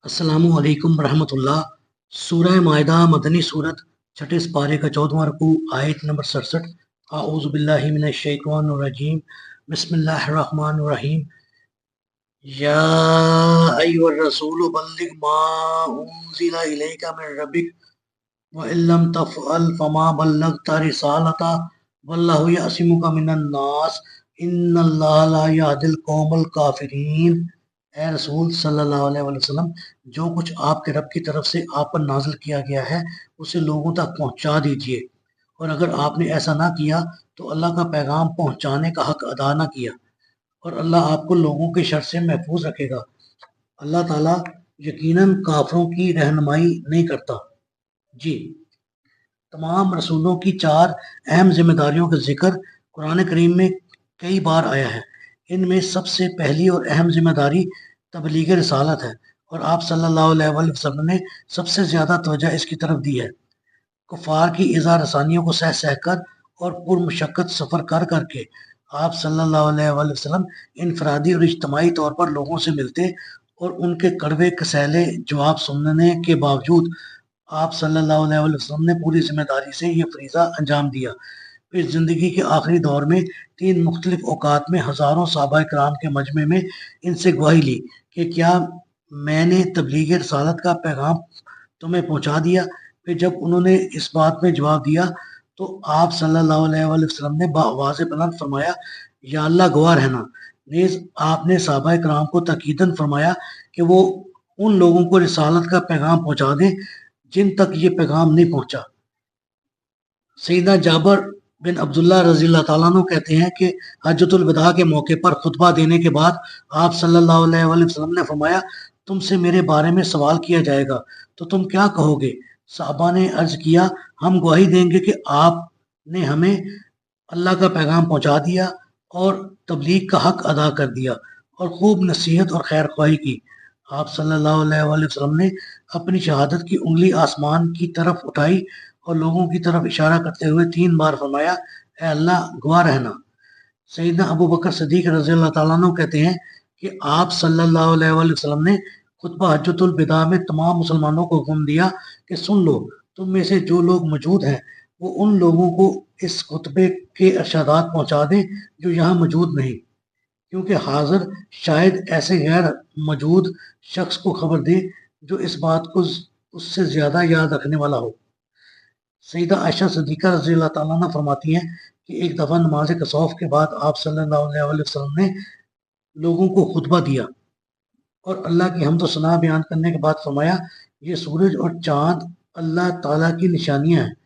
अस्सलामु अलैकुम रहमतुल्लाह। सूरह मायदा मदनी सूरत, छठे पारे का 14वां रुकू, आयत नंबर 67। आऊज़ु बिल्लाहि मिनश शैतानिर रजीम, बिस्मिल्लाहिर रहमानिर रहीम। या अय्युहर रसूल बल्लिग मा उनज़िला इलैका मिन रब्बिक व इल्लम तफ़अल फमा बल्लगता रिसालता वल्लाहु यअसिमुका मिनन नास इन्नल्लाहा ला यहदिल कौमल काफिरीन। ए रसूल सल्लल्लाहु अलैहि वसल्लम, जो कुछ आपके रब की तरफ से आप पर नाजिल किया गया है उसे लोगों तक पहुंचा दीजिए, और अगर आपने ऐसा ना किया तो अल्लाह का पैगाम पहुंचाने का हक अदा ना किया, और अल्लाह आपको लोगों के शर से महफूज रखेगा। अल्लाह ताला यकीनन काफरों की रहनुमाई नहीं करता। जी, तमाम रसूलों की चार अहम जिम्मेदारियों का जिक्र कुरान करीम में कई बार आया है। इनमें सबसे पहली और अहम जिम्मेदारी तबलीग रिसालत है, और आप सल्लल्लाहु अलैहि वसल्लम ने सबसे ज़्यादा तवज्जो इसकी तरफ दी है। कुफार की इज़ा रसानियों को सह सह कर और पुरमशक्क़त सफ़र कर करके आप सल्लल्लाहु अलैहि वसल्लम इनफरादी और इज्तमाही तौर पर लोगों से मिलते, और उनके कड़वे कसैले जवाब सुनने के बावजूद आप सल्लल्लाहु अलैहि वसल्लम ने पूरी जिम्मेदारी से ये फरीज़ा अंजाम दिया। फिर ज़िंदगी के आखिरी दौर में 3 मुख्तलिफ औकात में हज़ारों सहाबा किराम के मजमे में इनसे गवाही ली कि क्या मैंने तबलीग रिसालत का पैगाम तुम्हें पहुँचा दिया। फिर जब उन्होंने इस बात में जवाब दिया तो आप सल्लल्लाहु अलैहि वसल्लम ने बावाज़ बुलंद फरमाया, या अल्लाह गवाह रहना। नेज़ आपने सहाबा किराम को ताकीदन फरमाया कि वो उन लोगों को रिसालत का पैगाम पहुँचा दें जिन तक ये पैगाम नहीं पहुँचा। सैयदना जाबर बिन अब्दुल्लाह रज़ियल्लाहु ताला अन्हु कहते हैं कि हज्जतुल विदा के मौके पर खुतबा देने के बाद आप सल्लल्लाहु अलैहि वसल्लम ने फरमाया, तुमसे मेरे बारे में सवाल किया जाएगा तो तुम क्या कहोगे। सहाबा ने अर्ज किया, हम गवाही देंगे कि आपने हमें अल्लाह का पैगाम पहुंचा दिया और तबलीग का हक अदा कर दिया, और खूब नसीहत और खैर ख्वाही की। आप सल्लल्लाहु अलैहि वसल्लम ने अपनी शहादत की उंगली आसमान की तरफ उठाई और लोगों की तरफ इशारा करते हुए 3 बार फरमाया, ए अल्लाह गवाह रहना। सैयदना अबू बकर सिद्दीक रज़ियल्लाहु ताला अन्हु कहते हैं कि आप सल्लल्लाहु अलैहि वसल्लम ने खुतबा हज्जतुल विदा में तमाम मुसलमानों को हुक्म दिया कि सुन लो, तुम में से जो लोग मौजूद हैं वो उन लोगों को इस खुतबे के इरशादात पहुंचा दें जो यहाँ मौजूद नहीं, क्योंकि हाजिर शायद ऐसे गैर मौजूद शख्स को खबर दे जो इस बात को उससे ज़्यादा याद रखने वाला हो। सईदा आयशा सिद्दीक़ा रज़ियल्लाहु ताला अन्हा फरमाती हैं कि एक दफ़ा नमाज कसौफ के बाद आप सल्लल्लाहु अलैहि वसल्लम ने लोगों को खुतबा दिया और अल्लाह की हम्द व सना बयान करने के बाद फरमाया, ये सूरज और चाँद अल्लाह ताला की निशानियाँ हैं,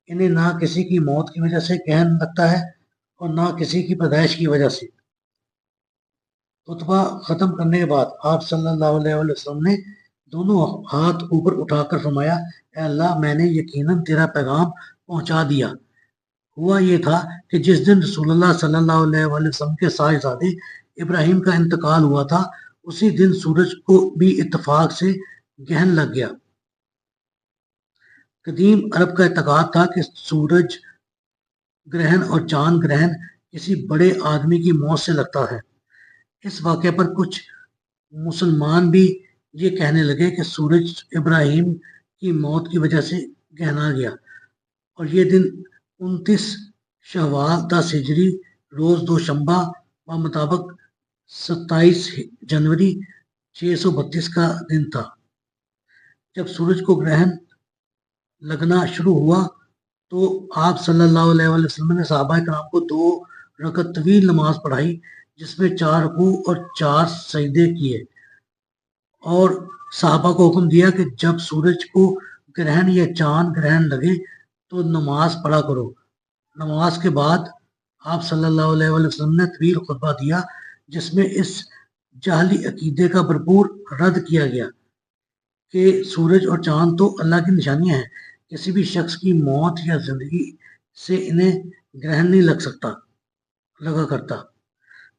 इन्हें ना किसी की मौत की वजह से गहन लगता है और ना किसी की पैदाइश की वजह से। खुतबा ख़त्म करने के बाद आप सल्लल्लाहु अलैहि वसल्लम ने दोनों हाथ ऊपर उठाकर फरमाया, ए अल्लाह, मैंने यकीनन तेरा पैगाम पहुंचा दिया। हुआ ये था कि जिस दिन रसूलुल्लाह सल्लल्लाहु अलैहि वसल्लम के साहिबजादे इब्राहिम का इंतकाल हुआ था, उसी दिन सूरज को भी इत्तफाक से ग्रहण लग गया। कदीम अरब का इत्तेकाद था कि सूरज ग्रहण और चांद ग्रहण किसी बड़े आदमी की मौत से लगता है। इस वाक़े पर कुछ मुसलमान भी ये कहने लगे कि सूरज इब्राहिम की मौत की वजह से गहना गया, और ये दिन 29 शव्वाल 10 हिजरी रोज़ दोशंबा व मुताबिक 27 जनवरी 632 का दिन था। जब सूरज को ग्रहण लगना शुरू हुआ तो आप सल्लल्लाहु अलैहि वसल्लम ने सहाबा किराम को 2 रकअत तवील नमाज पढ़ाई, जिसमें 4 रुकू और 4 सजदे किए, और सहाबा को हुक्म दिया कि जब सूरज को ग्रहण या चांद ग्रहण लगे तो नमाज पढ़ा करो। नमाज के बाद आप सल्लल्लाहु अलैहि वसल्लम ने तवील खुतबा दिया, जिसमें इस जाहली अकीदे का भरपूर रद्द किया गया कि सूरज और चांद तो अल्लाह की निशानियां हैं, किसी भी शख्स की मौत या जिंदगी से इन्हें ग्रहण नहीं लगा करता।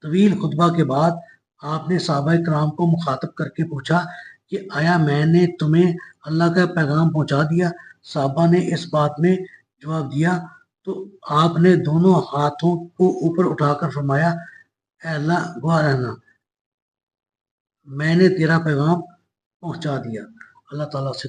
तवील खुतबा के बाद आपने सहाबा किराम को मुखातब करके पूछा कि आया मैंने तुम्हें अल्लाह का पैगाम पहुंचा दिया। सहाबा ने इस बात में जवाब दिया तो आपने दोनों हाथों को ऊपर उठाकर फरमाया, ए अल्लाह गवाह रहना, मैंने तेरा पैगाम پہنچا دیا. اللہ تعالیٰ سے